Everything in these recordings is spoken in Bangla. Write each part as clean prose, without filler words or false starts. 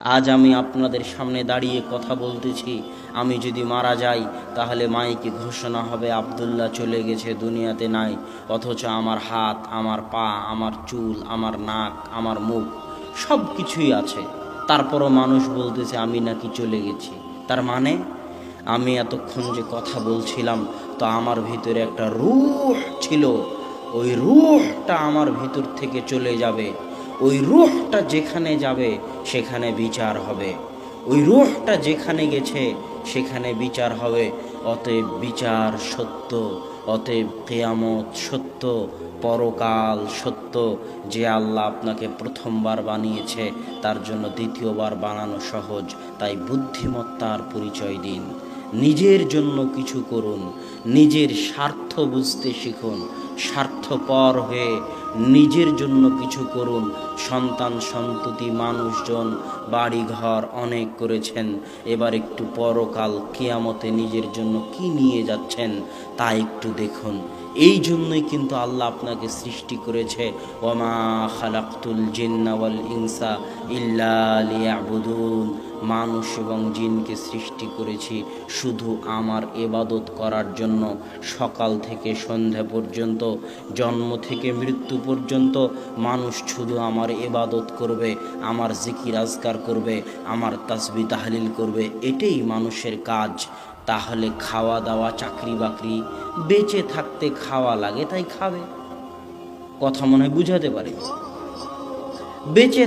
আজ আমি আপনাদের সামনে দাঁড়িয়ে কথা বলতেছি। আমি যদি মারা যাই তাহলে মাইকে ঘোষণা হবে আব্দুল্লাহ চলে গেছে, দুনিয়াতে নাই। অথচ আমার হাত, আমার পা, আমার চুল, আমার নাক, আমার মুখ সব কিছুই আছে। তারপরও মানুষ বলতেছে আমি নাকি চলে গেছি। তার মানে আমি এতক্ষণ যে কথা বলছিলাম, তো আমার ভিতরে একটা রূহ ছিল। ওই রূহটা আমার ভিতর থেকে চলে যাবে। ওই রূহটা যেখানে যাবে সেখানে বিচার হবে। ওই রূহটা যেখানে গেছে সেখানে বিচার হবে। অতএব বিচার সত্য, অতএব কিয়ামত সত্য, পরকাল সত্য। যে আল্লাহ আপনাকে প্রথমবার বানিয়েছে তার জন্য দ্বিতীয়বার বানানো সহজ। তাই বুদ্ধিমত্তার পরিচয় দিন, নিজের জন্য কিছু করুন, নিজের স্বার্থ বুঝতে শিখুন। স্বার্থপর হয়ে নিজের জন্য কিছু করুন। সন্তান সন্ততি মানুষজন বাড়িঘর অনেক করেছেন, এবার একটু পরকাল কিয়ামতে নিজের জন্য কি নিয়ে যাচ্ছেন তা একটু দেখুন। এই জন্যই কিন্তু আল্লাহ আপনাকে সৃষ্টি করেছে, ওমা খালাকতুল জিন্না ওয়াল ইনসা ইল্লা লিয়াবুদুন। মানুষ এবং জিনকে সৃষ্টি করেছি শুধু আমার ইবাদত করার জন্য। সকাল থেকে সন্ধ্যা পর্যন্ত, জন্ম থেকে মৃত্যু পর্যন্ত মানুষ শুধু আমার ইবাদত করবে, আমার জিকির আজকার করবে, আমার তাসবিহ তাহলিল করবে। এটাই মানুষের কাজ। তাহলে খাওয়া দাওয়া, চাকরি বাকরি, বেঁচে থাকতে খাওয়া লাগে তাই খাবে। কথা মনে হয় বুঝাতে পারি? বেঁচে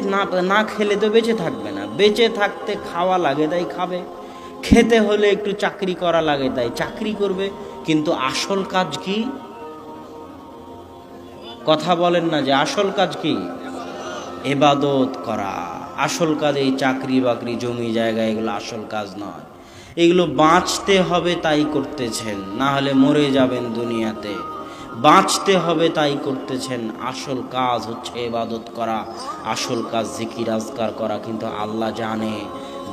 না খেলে তো বেঁচে থাকবে না। বেঁচে থাকতে খাওয়া লাগে তাই খাবে। খেতে হলে একটু চাকরি করা লাগে তাই চাকরি করবে। কিন্তু আসল কাজ কি? কথা বলেন না যে আসল কাজ কি? ইবাদত করা। আসল কাজ এই চাকরি বাকরি, জমি জায়গা, এগুলো আসল কাজ নয়। এগুলো বাঁচতে হবে তাই করতেছেন, না হলে মরে যাবেন দুনিয়াতে। বাঁচতে হবে তাই করতেছেন। আসল কাজ হচ্ছে ইবাদত করা, আসল কাজ জিকির আজকার করা। কিন্তু আল্লাহ জানে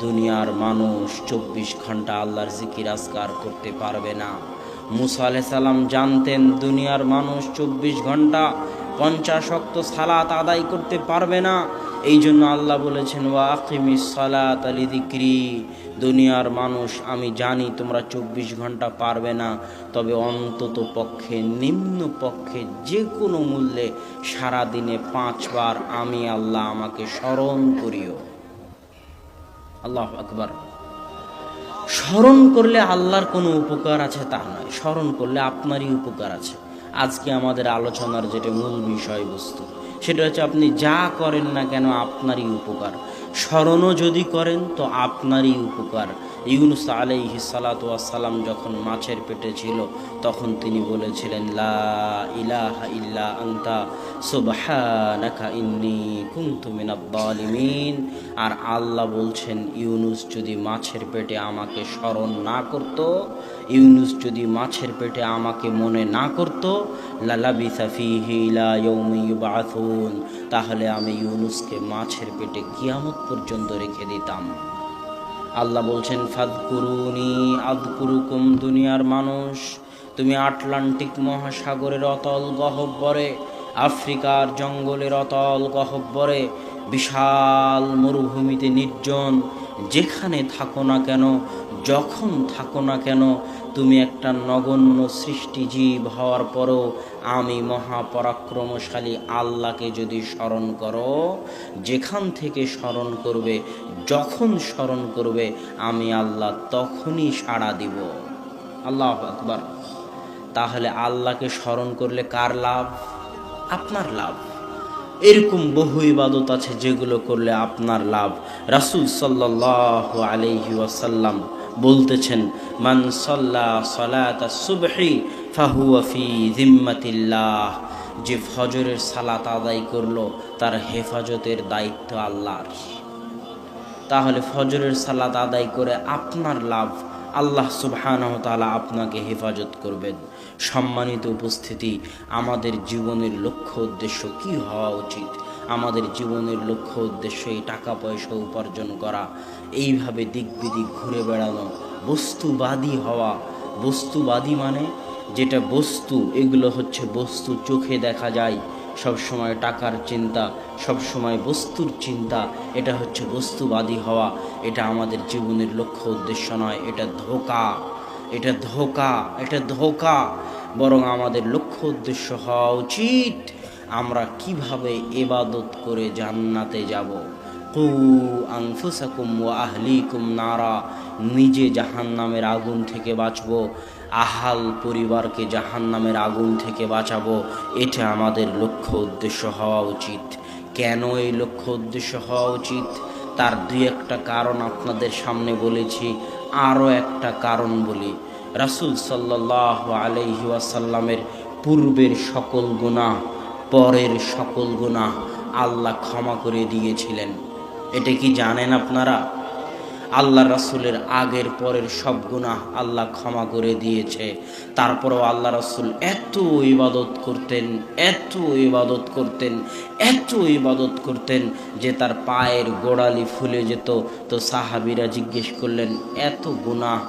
দুনিয়ার মানুষ 24 ঘন্টা আল্লাহর জিকির আজকার করতে পারবে না। মুসা আলাইহিস সালাম জানতেন দুনিয়ার মানুষ 24 ঘন্টা 50 ওয়াক্ত সালাত আদায় করতে পারবে না। এই জন্য আল্লাহ বলেছেন ওয়া আকিমিস সালাত লিযিকরি। দুনিয়ার মানুষ আমি জানি তোমরা 24 ঘন্টা পারবে না, তবে অন্তত পক্ষে, নিম্ন পক্ষে, যে কোনো মূল্যে সারাদিনে 5 বার আমি আল্লাহ আমাকে স্মরণ করিও। আল্লাহু আকবার। স্মরণ করলে আল্লাহর কোনো উপকার আছে তা নয়, স্মরণ করলে আপনারই উপকার আছে। আজকে আমাদের আলোচনার যেটা মূল বিষয়বস্তু, সেটা হচ্ছে আপনি যা করেন না কেন আপনারই উপকার। স্মরণও যদি করেন তো আপনারই উপকার। ইউনুস আলাইহিস সালাতু ওয়াস সালাম যখন মাছের পেটে ছিল তখন তিনি বলেছিলেন লা ইলাহা ইল্লা আনতা সুবহানাকা ইন্নী কুনতু মিনাজ জালিমিন। আর আল্লাহ বলছেন ইউনুস যদি মাছের পেটে আমাকে স্মরণ না করত, ইউনুস যদি মাছের পেটে আমাকে মনে না করত, লালাবিসা ফিহি ইলা ইয়াউমি ইউবআসুন, তাহলে আমি ইউনুসকে মাছের পেটে কিয়ামত পর্যন্ত রেখে দিতাম। আল্লাহ বলছেন ফাদকুরুনি আযকুরুকুম। দুনিয়ার মানুষ, তুমি আটলান্টিক মহাসাগরের অতল গহ্বরে, আফ্রিকার জঙ্গলের অতল গহ্বরে, বিশাল মরুভূমিতে নির্জন যেখানে থাকো না কেন, যখন থাকো না কেন, তুমি একটা নগণ্য সৃষ্টিজীব হওয়ার পরও আমি মহাপরাক্রমশালী আল্লাহকে যদি স্মরণ করো, যেখান থেকে স্মরণ করবে, যখন স্মরণ করবে, আমি আল্লাহ তখনই সাড়া দিব। আল্লাহু আকবার। তাহলে আল্লাহকে স্মরণ করলে কার লাভ? আপনার লাভ। এরকম বহু ইবাদত আছে যেগুলো করলে আপনার লাভ। রাসূল সাল্লাল্লাহু আলাইহি ওয়াসাল্লাম বলতেছেন মান সাল্লা সালাতাস সুবহি ফাহুয়া ফি জিম্মাতিল্লাহ। যে ফজরের সালাত আদায় করলো তার হেফাজতের দায়িত্ব আল্লাহর। তাহলে ফজরের সালাত আদায় করে আপনার লাভ, আল্লাহ সুবহানাহু ওয়া তাআলা আপনাকে হেফাজত করবেন। সম্মানিত উপস্থিতি, আমাদের জীবনের লক্ষ্য উদ্দেশ্য কি হওয়া উচিত? আমাদের জীবনের লক্ষ্য উদ্দেশ্য এই টাকা পয়সা উপার্জন করা, এইভাবে দিক বিদিক ঘুরে বেড়ানো, বস্তুবাদী হওয়া। বস্তুবাদী মানে যেটা বস্তু, এগুলো হচ্ছে বস্তু চোখে দেখা যায় সব সময় টাকার চিন্তা, সব সময় বস্তুর চিন্তা, এটা হচ্ছে বস্তুবাদী হওয়া। এটা আমাদের জীবনের লক্ষ্য উদ্দেশ্য নয়। এটা ধোঁকা, এটা ধোঁকা, এটা ধোঁকা। বরং আমাদের লক্ষ্য উদ্দেশ্য হওয়া উচিত আমরা কিভাবে ইবাদত করে জান্নাতে যাব। কু আনফুসাকুম ওয়া আহলিকুম নারা, নিজে জাহান্নামের আগুন থেকে বাঁচব, আহাল পরিবারকে জাহান্নামের আগুন থেকে বাঁচাবো। এটা আমাদের লক্ষ্য উদ্দেশ্য হওয়া উচিত। কেন এই লক্ষ্য উদ্দেশ্য হওয়া উচিত তার দুই একটা কারণ আপনাদের সামনে বলেছি। আরও একটা কারণ বলি, রাসূল সাল্লাল্লাহু আলাইহি ওয়াসাল্লামের পূর্বের সকল গুনাহ, পরের সকল গুনাহ আল্লাহ ক্ষমা করে দিয়েছিলেন। এটা কি জানেন আপনারা? আল্লাহ রাসূলের আগের পরের সব গুনাহ আল্লাহ ক্ষমা করে দিয়েছে। তারপরেও আল্লাহ রাসূল এত ইবাদত করতেন, এত ইবাদত করতেন, এত ইবাদত করতেন যে তার পায়ের গোড়ালি ফুলে যেত। তো সাহাবীরা জিজ্ঞেস করলেন, এত গুনাহ,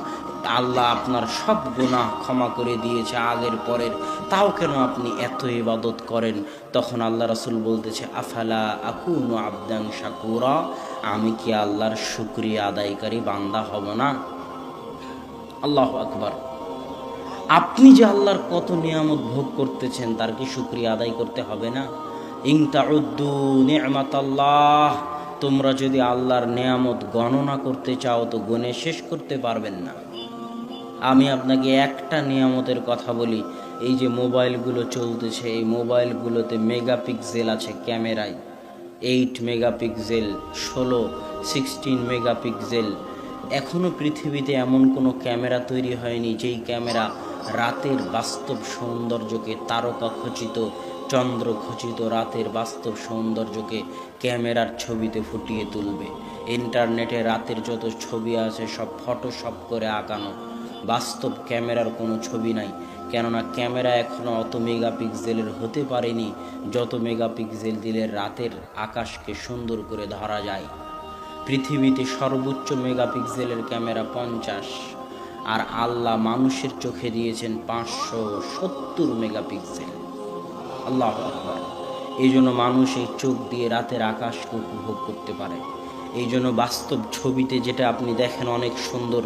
আল্লাহ আপনার সব গুনাহ ক্ষমা করে দিয়েছে আগের পরের, তাও কেন আপনি এত ইবাদত করেন? তখন আল্লাহ রাসূল বলতেছে, আফালা আকুনু আবদান শাকুরা, আমি কি আল্লাহর শুকরিয়া আদায়কারী বান্দা হব না? আল্লাহু আকবার। আপনি যে আল্লাহর কত নিয়ামত ভোগ করতেছেন তার কি শুকরিয়া আদায় করতে হবে না? ইন তাউদ্দু নি'মাতাল্লাহ, তোমরা যদি আল্লাহর নিয়ামত গণনা করতে চাও তো গুণে শেষ করতে পারবেন না। আমি আপনাকে একটা নিয়ামতের কথা বলি, এই যে মোবাইলগুলো চলতেছে, এই মোবাইলগুলোতে মেগাপিক্সেল আছে ক্যামেরায়, 8 মেগাপিক্সেল, 16 মেগাপিক্সেল। এখনও পৃথিবীতে এমন কোনো ক্যামেরা তৈরি হয়নি যেই ক্যামেরা রাতের বাস্তব সৌন্দর্যকে, তারকা খচিত, চন্দ্র খচিত রাতের বাস্তব সৌন্দর্যকে ক্যামেরার ছবিতে ফুটিয়ে তুলবে। ইন্টারনেটে রাতের যত ছবি আছে সব ফটোশপ করে আঁকানো, বাস্তব ক্যামেরার কোনো ছবি নাই। কেননা ক্যামেরা এখনও অত মেগাপিক্সেলের হতে পারেনি যত মেগাপিক্সেল দিলে রাতের আকাশকে সুন্দর করে ধরা যায়। পৃথিবীতে সর্বোচ্চ মেগাপিক্সেলের ক্যামেরা 50, আর আল্লাহ মানুষের চোখে দিয়েছেন 570 মেগাপিক্সেল। আল্লাহু আকবার। এই জন্য মানুষ এই চোখ দিয়ে রাতের আকাশকে উপভোগ করতে পারে। এই জন্য বাস্তব ছবিতে যেটা আপনি দেখেন অনেক সুন্দর,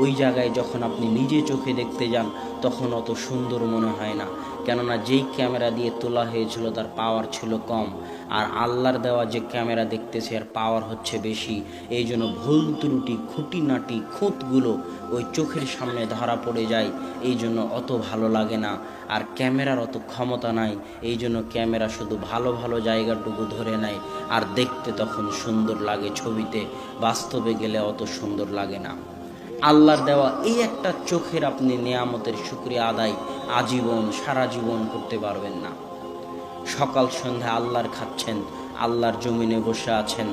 ওই জায়গায় যখন আপনি নিজে চোখে দেখতে যান তখন অত সুন্দর মনে হয় না। কেননা যেই ক্যামেরা দিয়ে তোলা হয়েছিল তার পাওয়ার ছিল কম, আর আল্লাহর দেওয়া যে ক্যামেরা দেখতেছে এর পাওয়ার হচ্ছে বেশি। এই জন্য ভুল ত্রুটি, খুঁটিনাটি, খুঁতগুলো ওই চোখের সামনে ধরা পড়ে যায়, এই জন্য অত ভালো লাগে না। আর ক্যামেরার অত ক্ষমতা নাই, এই জন্য ক্যামেরা শুধু ভালো ভালো জায়গাটুকু ধরে নেয়, আর দেখতে তখন সুন্দর লাগে ছবিতে, বাস্তবে গেলে অত সুন্দর লাগে না। আল্লাহর দেওয়া এই একটা চোখের আপনি নেয়ামতের শুকরিয়া আদায় আজীবন, সারা জীবন করতে পারবেন না। সকাল সন্ধ্যা আল্লাহর খাচ্ছেন, আল্লাহর জমিনে বসে আছেন,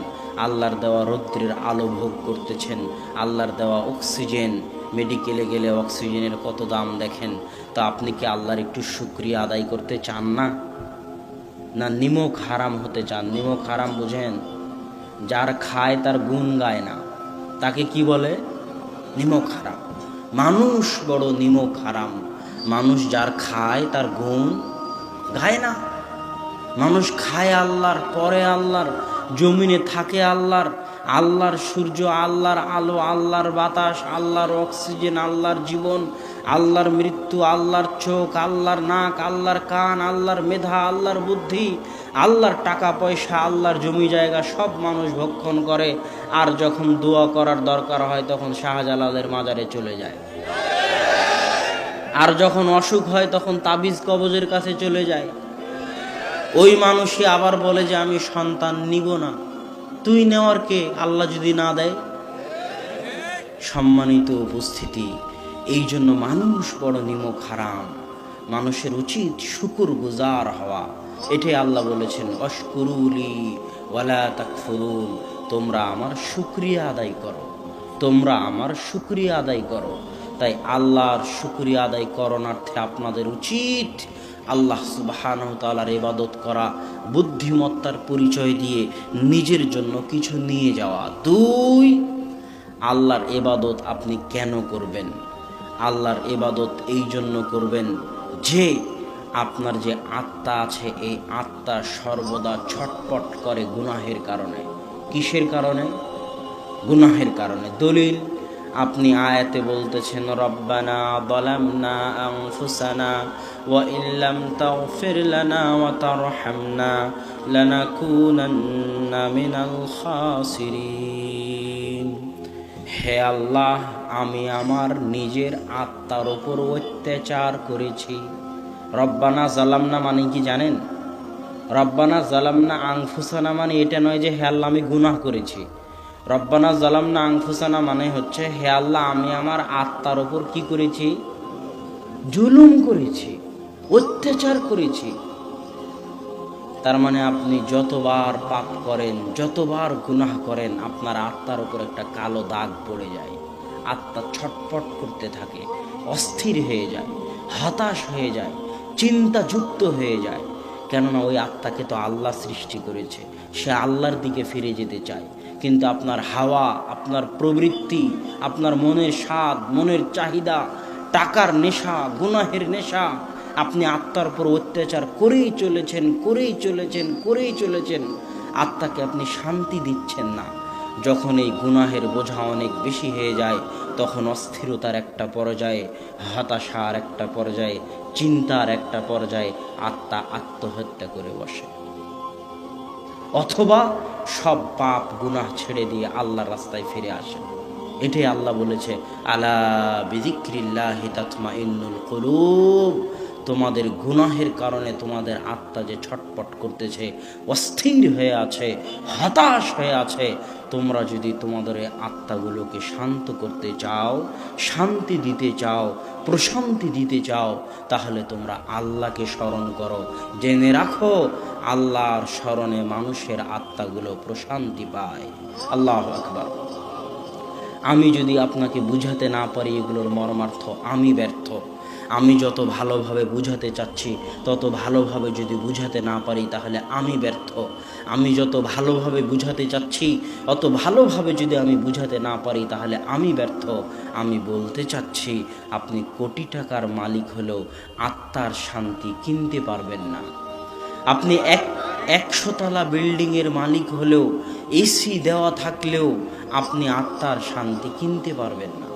আল্লাহর দেওয়া রৌদ্রের আলো ভোগ করতেছেন, আল্লাহর দেওয়া অক্সিজেন, মেডিকেলে গেলে অক্সিজেনের কত দাম দেখেন। তো আপনি কি আল্লাহর একটু শুকরিয়া আদায় করতে চান না? না নিমক হারাম হতে চান? নিমক হারাম বুঝেন? যার খায় তার গুণ গায় না, তাকে কি বলে? নিমক হারাম। মানুষ বড় নিমক হারাম। মানুষ যার খায় তার গুণ গায় না। মানুষ খায় আল্লাহর, পরে আল্লাহর, জমিনে থাকে আল্লাহর, আল্লাহর সূর্য, আল্লাহর আলো, আল্লাহর বাতাস, আল্লাহর অক্সিজেন, আল্লাহর জীবন, আল্লাহর মৃত্যু, আল্লাহর চোখ, আল্লাহর নাক, আল্লাহর কান, আল্লাহর মেধা, আল্লাহর বুদ্ধি, আল্লাহর টাকা পয়সা, আল্লাহর জমি জায়গা সব মানুষ ভক্ষণ করে। আর যখন দোয়া করার দরকার হয় তখন শাহজালালের মাজারে চলে যায়। আর যখন অসুখ হয় তখন তাবিজ কবজের কাছে চলে যায়। ওই মানুষই আবার বলে যে আমি সন্তান নিব না। তুই নেওয়ার কে, আল্লাহ যদি না দেয়? সম্মানিত উপস্থিতি, এই জন্য মানুষ বড় নিমক হারাম। মানুষের উচিত শুকর গুজার হওয়া। এটাই আল্লাহ বলেছেন, অশকুরুলি ওয়ালা তাকফুরুন, তোমরা আমার শুকরিয়া আদায় করো, তোমরা আমার শুকরিয়া আদায় করো। তাই আল্লাহর শুকরিয়া আদায় করণার্থে আপনাদের উচিত আল্লাহ সুবহানাহু ওয়া তাআলার ইবাদত করা, বুদ্ধিমত্তার পরিচয় দিয়ে নিজের জন্য কিছু নিয়ে যাওয়া। 2, আল্লাহর ইবাদত আপনি কেন করবেন? আল্লাহর ইবাদত এই জন্য করবেন যে আপনার যে আত্মা আছে এই আত্মা সর্বদা ছটপট করে গুনাহের কারণে। কিসের কারণে? গুনাহের কারণে। দলিল, আপনি আয়াতে বলতেছেন রব্বানা যালামনা আনফুসানা ওয়া ইল্লাম তাগফির লানা ওয়া তারহামনা লানাকুনান্না মিনাল খাসিরিন। হে আল্লাহ, আমি আমার নিজের আত্মার উপর অত্যাচার করেছি। রব্বানা জালামনা মানে কি জানেন? রব্বানা জালামনা আনফুসানা মানে এটা নয় যে হে আল্লাহ আমি গুনাহ করেছি। রব্বানা জালামনা আনফুসানা মানে হচ্ছে হে আল্লাহ আমি আমার আত্মার উপর কি করেছি? জুলুম করেছি, অত্যাচার করেছি। তার মানে আপনি যতবার পাপ করেন, যতবার গুনাহ করেন, আপনার আত্মার উপর একটা কালো দাগ পড়ে যায়। আত্মা ছটফট করতে থাকে, অস্থির হয়ে যায়, হতাশ হয়ে যায়, চিন্তাযুক্ত হয়ে যায়। কেননা ওই আত্মাকে তো আল্লাহ সৃষ্টি করেছে, সে আল্লাহর দিকে ফিরে যেতে চায়। কিন্তু আপনার হাওয়া, আপনার প্রবৃত্তি, আপনার মনের স্বাদ, মনের চাহিদা, টাকার নেশা, গুনাহের নেশা, আপনি আত্মার উপর অত্যাচার করেই চলেছেন, করেই চলেছেন, করেই চলেছেন। আত্মাকে আপনি শান্তি দিচ্ছেন না। যখন এই গুনাহের বোঝা অনেক বেশি হয়ে যায়, তখন অস্থিরতার একটা পর্যায়ে, হতাশার একটা পর্যায়ে, চিন্তার একটা পর্যায়ে আত্মা আত্মহত্যা করে বসে। অথবা সব পাপ গুনাহ ছেড়ে দিয়ে আল্লাহর রাস্তায় ফিরে আসে। এটাই আল্লাহ বলেছে, আলা বিযিক্রিল্লাহি তাতমাইন্নুল কুলুব। তোমাদের গুনাহের কারণে তোমাদের আত্মা যে ছটপট করতেছে, অস্থির হয়ে আছে, হতাশ হয়ে আছে, তোমরা যদি তোমাদের আত্মাগুলোকে শান্ত করতে চাও, শান্তি দিতে চাও, প্রশান্তি দিতে চাও, তাহলে তোমরা আল্লাহকে স্মরণ করো। জেনে রাখো, আল্লাহর স্মরণে মানুষের আত্মাগুলো প্রশান্তি পায়। আল্লাহু আকবার। আমি যদি আপনাকে বুঝাতে না পারি এগুলোর মর্মার্থ, আমি ব্যর্থ। আমি যত ভালোভাবে বুঝাতে চাচ্ছি তত ভালোভাবে যদি বুঝাতে না পারি তাহলে আমি ব্যর্থ। আমি যত ভালোভাবে বুঝাতে চাচ্ছি অত ভালোভাবে যদি আমি বুঝাতে না পারি তাহলে আমি ব্যর্থ। আমি বলতে চাচ্ছি, আপনি কোটি টাকার মালিক হলেও আত্মার শান্তি কিনতে পারবেন না। আপনি 100 তলা বিল্ডিংয়ের মালিক হলেও, এসি দেওয়া থাকলেও আপনি আত্মার শান্তি কিনতে পারবেন না।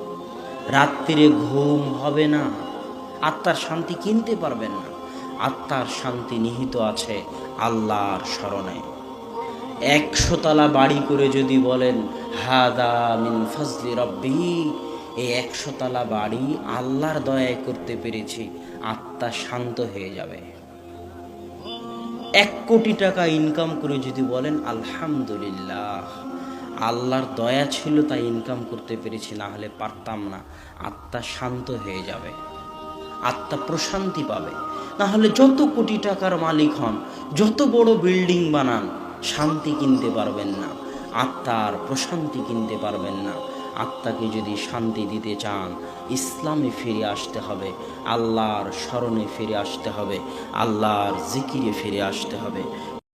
রাত্রিরে ঘুম হবে না, আত্মার শান্তি কিনতে পারবেন না। আত্মার শান্তি নিহিত আছে আল্লাহর স্মরণে। 100 তলা বাড়ি করে যদি বলেন হাদা মিন ফজলি রব্বি, এই 100 তলা বাড়ি আল্লাহর দয়ায় করতে পেরেছি, আত্মা শান্ত হয়ে যাবে। 1 কোটি টাকা ইনকাম করে যদি বলেন আলহামদুলিল্লাহ, আল্লাহর দয়া ছিল তাই ইনকাম করতে পেরেছি, না হলে পারতাম না, আত্মা শান্ত হয়ে যাবে, আত্মা প্রশান্তি পাবে। না হলে যত কোটি টাকার মালিক হন, যত বড় বিল্ডিং বানান, শান্তি কিনতে পারবেন না, আত্মার প্রশান্তি কিনতে পারবেন না। আত্মাকে যদি শান্তি দিতে চান, ইসলামে ফিরে আসতে হবে, আল্লাহর স্মরণে ফিরে আসতে হবে, আল্লাহর জিকিরে ফিরে আসতে হবে।